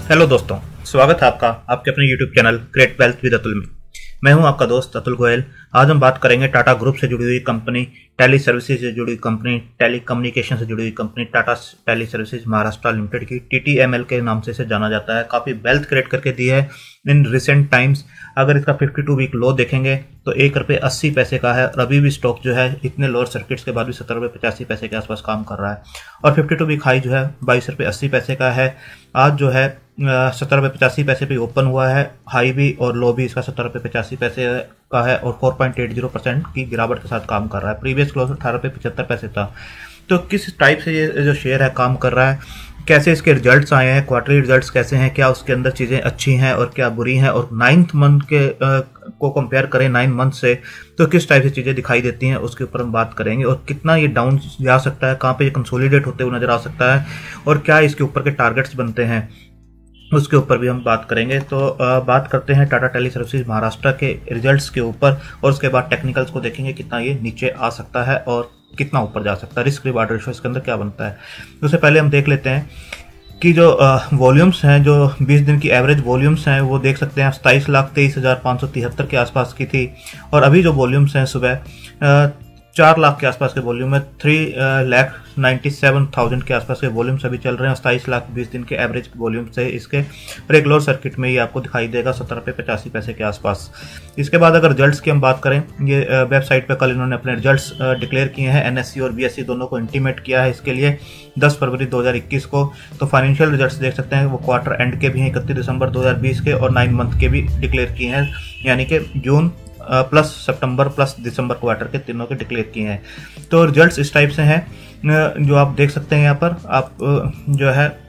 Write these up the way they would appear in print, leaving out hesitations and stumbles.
Hello दोस्तों, स्वागत है आपका आपके अपने YouTube channel create wealth with Atul में। मैं हूं आपका दोस्त अतुल गोयल। आज हम बात करेंगे टाटा ग्रुप से जुड़ी हुई कंपनी, टेली सर्विसेज से जुड़ी कंपनी, टेली कम्युनिकेशन से जुड़ी हुई company Tata Teleservices Maharashtra Limited की, TTML के नाम से इसे जाना जाता है। काफ़ी वेल्थ क्रिएट करके दी है इन रिसेंट टाइम्स। अगर इसका 52 वीक लो देखेंगे तो ₹1.80 का है और अभी भी स्टॉक जो है इतने लोअर सर्किट्स के बाद भी ₹17.85 के आसपास काम कर रहा है। और 52 वीक हाई जो है ₹22.80 का है। आज जो है ₹17.85 पे ओपन हुआ है। हाई भी और लो भी इसका ₹17.85 का है और 4.80% की गिरावट के साथ काम कर रहा है। प्रीवियस क्लोज ₹18.75 था। तो किस टाइप से ये जो शेयर है काम कर रहा है, कैसे इसके रिजल्ट्स आए हैं, क्वार्टरली रिजल्ट्स कैसे हैं, क्या उसके अंदर चीज़ें अच्छी हैं और क्या बुरी हैं, और 9th मंथ के को कंपेयर करें 9 मंथ से तो किस टाइप से चीज़ें दिखाई देती हैं, उसके ऊपर हम बात करेंगे। और कितना ये डाउन जा सकता है, कहाँ पे ये कंसोलिडेट होते हुए नजर आ सकता है और क्या इसके ऊपर के टारगेट्स बनते हैं, उसके ऊपर भी हम बात करेंगे। तो बात करते हैं टाटा टेली सर्विसेज महाराष्ट्र के रिजल्ट्स के ऊपर और उसके बाद टेक्निकल्स को देखेंगे कितना ये नीचे आ सकता है और कितना ऊपर जा सकता है, रिस्क रिवार्ड रेशियो इसके अंदर क्या बनता है। उससे पहले हम देख लेते हैं कि जो वॉल्यूम्स हैं, जो 20 दिन की एवरेज वॉल्यूम्स हैं वो देख सकते हैं 27,23,573 के आसपास की थी। और अभी जो वॉल्यूम्स हैं सुबह 4 लाख के आसपास के वॉल्यूम है, 3,97,000 के आसपास के वॉल्यूम्स अभी चल रहे हैं। 27 लाख 20 दिन के एवरेज वॉल्यूम से इसके रेगुलर सर्किट में ये आपको दिखाई देगा ₹17.85 के आसपास। इसके बाद अगर रिजल्ट्स की हम बात करें, ये वेबसाइट पे कल इन्होंने अपने रिजल्ट्स डिक्लेयर किए हैं। NSE और BSE दोनों को इंटीमेट किया है इसके लिए 10 फरवरी 2021 को। तो फाइनेंशियल रिजल्ट्स देख सकते हैं वो क्वार्टर एंड के भी हैं, 31 दिसंबर 2020 के, और 9 मंथ के भी डिक्लेयर किए हैं, यानी कि जून प्लस सितंबर प्लस दिसंबर क्वार्टर के तीनों के डिक्लेयर किए हैं। तो रिजल्ट्स इस टाइप से हैं जो आप देख सकते हैं। यहाँ पर आप जो है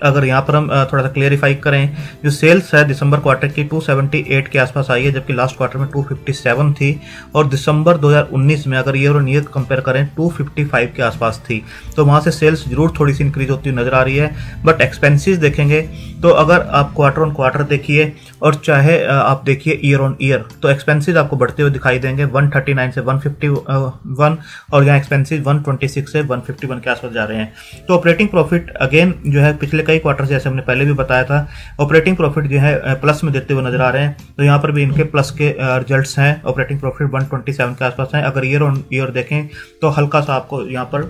अगर यहाँ पर हम थोड़ा सा क्लियरिफाई करें, जो सेल्स है दिसंबर क्वार्टर की 278 के आसपास आई है, जबकि लास्ट क्वार्टर में 257 थी। और दिसंबर 2019 में अगर ईयर और ईयर कंपेयर करें 255 के आसपास थी। तो वहाँ से सेल्स जरूर थोड़ी सी इंक्रीज होती नजर आ रही है। बट एक्सपेंसेस देखेंगे तो अगर आप क्वार्टर ऑन क्वार्टर देखिए और चाहे आप देखिए ईयर ऑन ईयर, तो एक्सपेंसेस आपको बढ़ते हुए दिखाई देंगे 139 से 151 और यहाँ एक्सपेंसेस 126 से 151 के आसपास जा रहे हैं। तो ऑपरेटिंग प्रॉफिट अगेन जो है पिछले कई क्वार्टर से, जैसे हमने पहले भी बताया था, ऑपरेटिंग प्रॉफिट जो है प्लस में देते हुए नजर आ रहे हैं। तो यहाँ पर भी इनके प्लस के रिजल्ट्स हैं। ऑपरेटिंग प्रॉफिट 127 के आसपास है। अगर ईयर ऑन ईयर देखें तो हल्का सा आपको यहाँ पर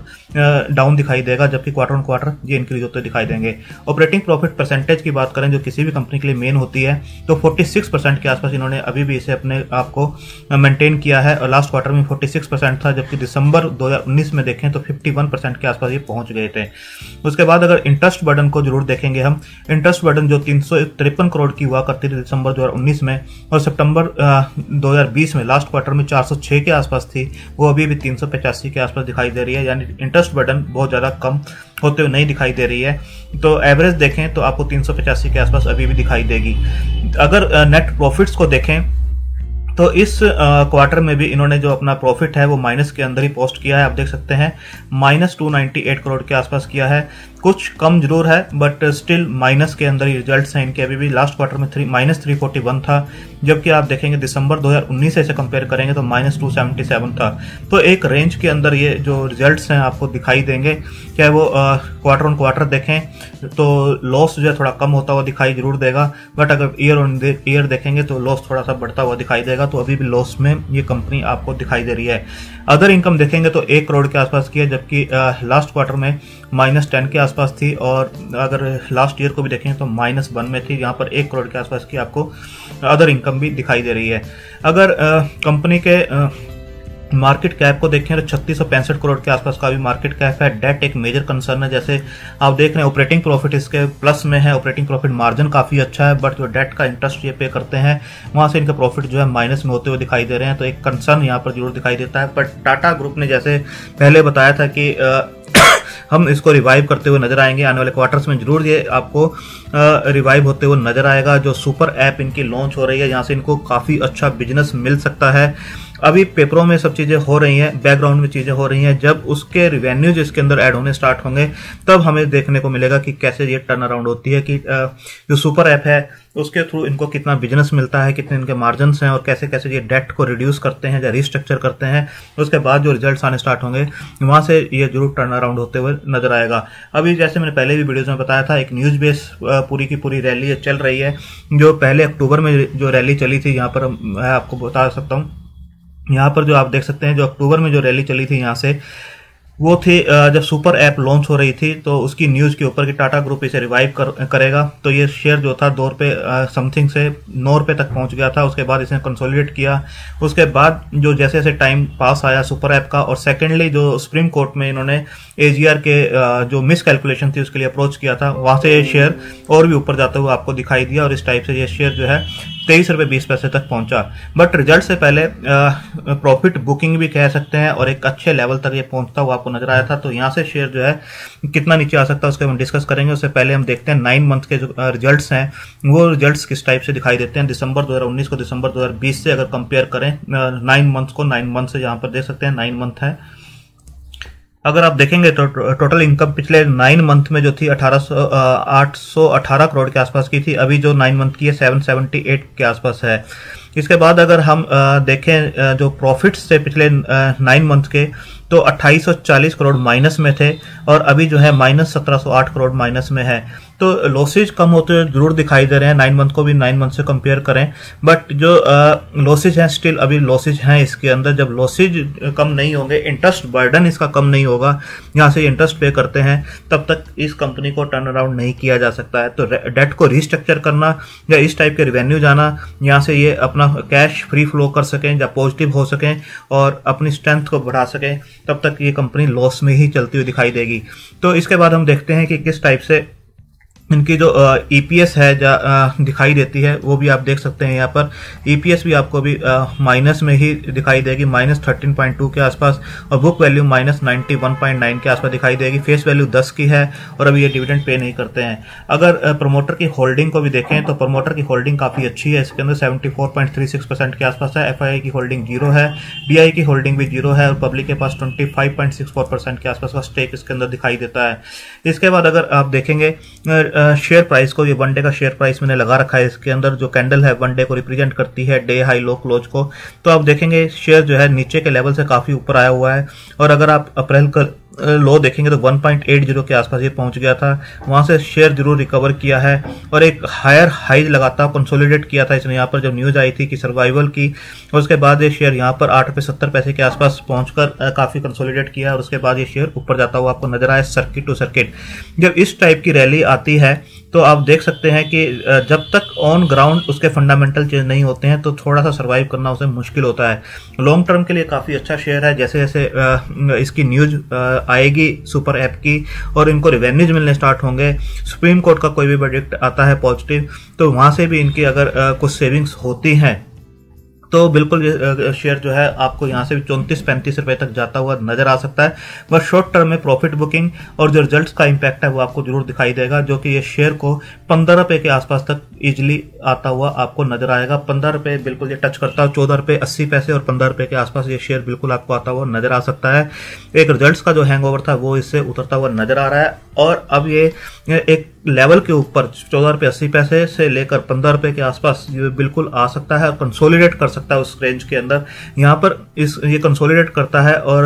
डाउन दिखाई देगा, जबकि क्वार्टर ऑन क्वार्टर ये इंक्रीज होते दिखाई देंगे। ऑपरेटिंग प्रॉफिट परसेंटेज की बात करें जो किसी भी कंपनी के लिए मेन होती है, तो 46% के आसपास इन्होंने अभी भी इसे अपने आप को मेंटेन किया है। और लास्ट क्वार्टर में 46% था, जबकि दिसंबर 2019 में देखें तो 51% के आसपास ये पहुंच गए थे। उसके बाद अगर इंटरेस्ट बर्डन को जरूर देखेंगे हम, इंटरेस्ट बर्डन जो 353 करोड़ की हुआ करती थी दिसंबर 2019 में और सितंबर 2020 में लास्ट क्वार्टर में 406 के आसपास थी, वो अभी भी 385 के आसपास दिखाई दे रही है। यानी इंटरेस्ट बर्डन बहुत ज्यादा कम होते हुए नहीं दिखाई दे रही है। तो एवरेज देखें तो आपको 385 के आसपास अभी भी दिखाई देगी। अगर नेट प्रॉफिट्स को देखें तो इस क्वार्टर में भी इन्होंने जो अपना प्रॉफिट है वो माइनस के अंदर ही पोस्ट किया है। आप देख सकते हैं -298 करोड़ के आसपास किया है। कुछ कम जरूर है बट स्टिल माइनस के अंदर ही रिजल्ट्स हैं इनके। अभी भी लास्ट क्वार्टर में -341 था, जबकि आप देखेंगे दिसंबर 2019 से इसे कंपेयर करेंगे तो -277 था। तो एक रेंज के अंदर ये जो रिजल्ट्स हैं आपको दिखाई देंगे। चाहे वो क्वार्टर ऑन क्वार्टर देखें तो लॉस जो है थोड़ा कम होता हुआ दिखाई जरूर देगा, बट अगर ईयर ऑन ईयर देखेंगे तो लॉस थोड़ा सा बढ़ता हुआ दिखाई देगा। तो अभी भी लॉस में ये कंपनी आपको दिखाई दे रही है। अदर इनकम देखेंगे तो 1 करोड़ के आसपास की है, जबकि लास्ट क्वार्टर में -10 के आसपास थी। और अगर लास्ट ईयर को भी देखें तो -1 में थी। यहाँ पर 1 करोड़ के आसपास की आपको अदर इनकम भी दिखाई दे रही है। अगर कंपनी के मार्केट कैप को देखें तो 3665 करोड़ के आसपास का भी मार्केट कैप है। डेट एक मेजर कंसर्न है, जैसे आप देख रहे हैं ऑपरेटिंग प्रॉफिट इसके प्लस में है, ऑपरेटिंग प्रॉफिट मार्जिन काफी अच्छा है, बट जो डेट का इंटरेस्ट ये पे करते हैं वहां से इनका प्रॉफिट जो है माइनस में होते हुए दिखाई दे रहे हैं। तो एक कंसर्न यहाँ पर जरूर दिखाई देता है। बट टाटा ग्रुप ने जैसे पहले बताया था कि हम इसको रिवाइव करते हुए नजर आएंगे आने वाले क्वार्टर्स में, जरूर ये आपको रिवाइव होते हुए नजर आएगा। जो सुपर ऐप इनकी लॉन्च हो रही है, यहाँ से इनको काफी अच्छा बिजनेस मिल सकता है। अभी पेपरों में सब चीज़ें हो रही हैं, बैकग्राउंड में चीज़ें हो रही हैं। जब उसके रिवेन्यूज इसके अंदर ऐड होने स्टार्ट होंगे तब हमें देखने को मिलेगा कि कैसे ये टर्न अराउंड होती है, कि जो सुपर ऐप है उसके थ्रू इनको कितना बिजनेस मिलता है, कितने इनके मार्जिन्स हैं और कैसे कैसे ये डेट को रिड्यूस करते हैं या रिस्ट्रक्चर करते हैं। उसके बाद जो रिजल्ट्स आने स्टार्ट होंगे वहां से ये जरूर टर्न अराउंड होते हुए नजर आएगा। अभी जैसे मैंने पहले भी वीडियोस में बताया था, एक न्यूज बेस पूरी की पूरी रैली चल रही है। जो पहले अक्टूबर में जो रैली चली थी, यहाँ पर मैं आपको बता सकता हूँ, यहाँ पर जो आप देख सकते हैं, जो अक्टूबर में जो रैली चली थी यहाँ से, वो थी जब सुपर ऐप लॉन्च हो रही थी तो उसकी न्यूज के ऊपर कि टाटा ग्रुप इसे रिवाइव करेगा। तो ये शेयर जो था 2 रुपये समथिंग से 9 रुपये तक पहुंच गया था। उसके बाद इसने कंसोलिडेट किया। उसके बाद जो जैसे जैसे टाइम पास आया सुपर ऐप का, और सेकेंडली जो सुप्रीम कोर्ट में इन्होंने AGR के जो मिस कैलकुलेशन थी उसके लिए अप्रोच किया था, वहां से ये शेयर और भी ऊपर जाते हुए आपको दिखाई दिया और इस टाइप से ये शेयर जो है 23 रुपये 20 पैसे तक पहुंचा। बट रिजल्ट से पहले प्रॉफिट बुकिंग भी कह सकते हैं और एक अच्छे लेवल तक ये पहुंचता हुआ आपको नजर आया था। तो यहाँ से शेयर जो है कितना नीचे आ सकता है उसके हम डिस्कस करेंगे। उससे पहले हम देखते हैं 9 मंथ के जो रिजल्ट्स हैं वो रिजल्ट्स किस टाइप से दिखाई देते हैं। दिसंबर 2019 को दिसंबर 2020 से अगर कंपेयर करें 9 मंथ को, 9 मंथ से यहाँ पर देख सकते हैं 9 मंथ है। अगर आप देखेंगे तो टोटल इनकम पिछले 9 मंथ में जो थी 818 करोड़ के आसपास की थी। अभी जो 9 मंथ की है 778 के आसपास है। इसके बाद अगर हम देखें जो प्रॉफिट्स थे पिछले 9 मंथ के, तो 2840 करोड़ माइनस में थे और अभी जो है माइनस 1708 करोड़ माइनस में है। तो लॉसेज कम होते हुए जरूर दिखाई दे रहे हैं। 9 मंथ को भी 9 मंथ से कंपेयर करें, बट जो लॉसेज हैं स्टिल अभी लॉसेज हैं इसके अंदर। जब लॉसेज कम नहीं होंगे, इंटरेस्ट बर्डन इसका कम नहीं होगा, यहाँ से इंटरेस्ट पे करते हैं, तब तक इस कंपनी को टर्न अराउंड नहीं किया जा सकता है। तो डेट को रिस्ट्रक्चर करना या इस टाइप के रिवेन्यू जाना, यहाँ से ये अपना कैश फ्री फ्लो कर सकें या पॉजिटिव हो सकें और अपनी स्ट्रेंथ को बढ़ा सकें, तब तक ये कंपनी लॉस में ही चलती हुई दिखाई देगी। तो इसके बाद हम देखते हैं कि किस टाइप से इनकी जो EPS है दिखाई देती है, वो भी आप देख सकते हैं। यहाँ पर EPS भी आपको भी माइनस में ही दिखाई देगी, -13.2 के आसपास, और बुक वैल्यू -91.9 के आसपास दिखाई देगी। फेस वैल्यू 10 की है और अभी ये डिविडेंड पे नहीं करते हैं। अगर प्रमोटर की होल्डिंग को भी देखें तो प्रमोटर की होल्डिंग काफ़ी अच्छी है, इसके अंदर 74.36% के आसपास है। FII की होल्डिंग 0 है, DI की होल्डिंग भी 0 है और पब्लिक के पास 25.64% के आसपास का स्टेक इसके अंदर दिखाई देता है। इसके बाद अगर आप देखेंगे शेयर प्राइस को, ये 1 डे का शेयर प्राइस मैंने लगा रखा है, इसके अंदर जो कैंडल है 1 डे को रिप्रेजेंट करती है, डे हाई लो क्लोज को। तो आप देखेंगे शेयर जो है नीचे के लेवल से काफी ऊपर आया हुआ है और अगर आप अप्रैल का लो देखेंगे तो 1.80 के आसपास ये पहुंच गया था। वहां से शेयर जरूर रिकवर किया है और एक हायर हाई लगातार कंसोलिडेट किया था इसने। यहाँ पर जब न्यूज आई थी कि सर्वाइवल की, और उसके बाद ये शेयर यहाँ पर 8 रुपये 70 पैसे के आसपास पहुंचकर काफी कंसोलिडेट किया और उसके बाद ये शेयर ऊपर जाता हुआ आपको नजर आया सर्किट टू सर्किट। जब इस टाइप की रैली आती है तो आप देख सकते हैं कि जब तक ऑन ग्राउंड उसके फंडामेंटल चेंज नहीं होते हैं तो थोड़ा सा सर्वाइव करना उसे मुश्किल होता है। लॉन्ग टर्म के लिए काफी अच्छा शेयर है। जैसे जैसे इसकी न्यूज आएगी सुपर ऐप की और इनको रिवेन्यूज मिलने स्टार्ट होंगे, सुप्रीम कोर्ट का कोई भी वर्डिक्ट आता है पॉजिटिव, तो वहां से भी इनकी अगर कुछ सेविंग्स होती हैं तो बिल्कुल शेयर जो है आपको यहाँ से भी 34-35 रुपए तक जाता हुआ नजर आ सकता है। बस शॉर्ट टर्म में प्रॉफिट बुकिंग और जो रिजल्ट्स का इंपैक्ट है वो आपको जरूर दिखाई देगा, जो कि ये शेयर को 15 रुपए के आसपास तक इजिली आता हुआ आपको नजर आएगा। 15 रुपए बिल्कुल ये टच करता है, 14 रुपए 80 पैसे और 15 रुपए के आसपास ये शेयर बिल्कुल आपको आता हुआ नजर आ सकता है। एक रिजल्ट्स का जो हैंगओवर था वो इससे उतरता हुआ नजर आ रहा है और अब ये एक लेवल के ऊपर 14 रुपए 80 पैसे से लेकर 15 रुपए के आसपास ये बिल्कुल आ सकता है और कंसोलिडेट कर सकता है उस रेंज के अंदर। यहाँ पर ये कंसोलिडेट करता है और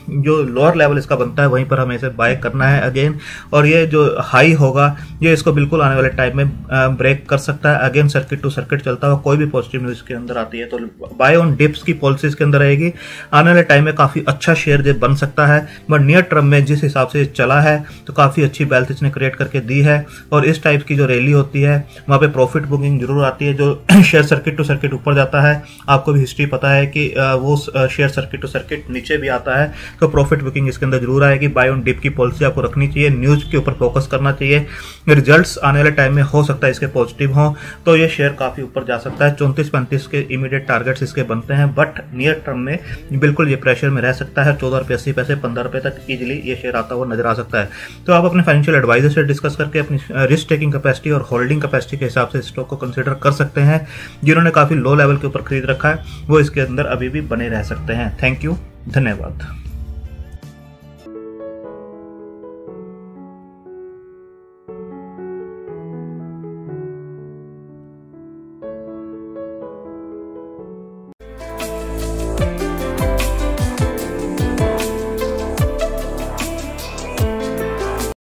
जो लोअर लेवल इसका बनता है वहीं पर हमें इसे बाय करना है अगेन, और ये जो हाई होगा ये इसको बिल्कुल आने वाले टाइम में ब्रेक कर सकता है। अगेन सर्किट टू सर्किट चलता हुआ कोई भी पॉजिटिव न्यूज के अंदर आती है तो बाय ऑन डिप्स की पॉलिसी इसके अंदर रहेगी। आने वाले टाइम में काफी अच्छा शेयर बन सकता है, बट नियर टर्म में जिस हिसाब से चला है तो काफी अच्छी वेल्थ इसने क्रिएट करके दी है और इस टाइप की जो रैली होती है वहां पे प्रॉफिट बुकिंग जरूर आती है। जो शेयर सर्किट टू सर्किट ऊपर जाता है, आपको भी हिस्ट्री पता है कि वो शेयर सर्किट टू सर्किट नीचे भी आता है तो प्रॉफिट बुकिंग इसके अंदर जरूर आएगी। बाय ऑन डिप की पॉलिसी आपको रखनी चाहिए, न्यूज के ऊपर फोकस करना चाहिए। रिजल्ट्स आने वाले टाइम में हो सकता है इसके पॉजिटिव हो तो ये शेयर काफी ऊपर जा सकता है। 34-35 के इमीडिएट टारगेट्स इसके बनते हैं, बट नियर टर्म में बिल्कुल ये प्रेशर में रह सकता है। 14 रुपए 80 पैसे 15 रुपए तक इजिली ये शेयर आता हुआ नजर आ सकता है। तो आप अपने फाइनेंशियल एडवाइजर से डिस्कस करके अपनी रिस्क टेकिंग कैपेसिटी और होल्डिंग कैपेसिटी के हिसाब से स्टॉक को कंसिडर कर सकते हैं। जिन्होंने काफ़ी लो लेवल के ऊपर खरीद रखा है वो इसके अंदर अभी भी बने रह सकते हैं। थैंक यू, धन्यवाद।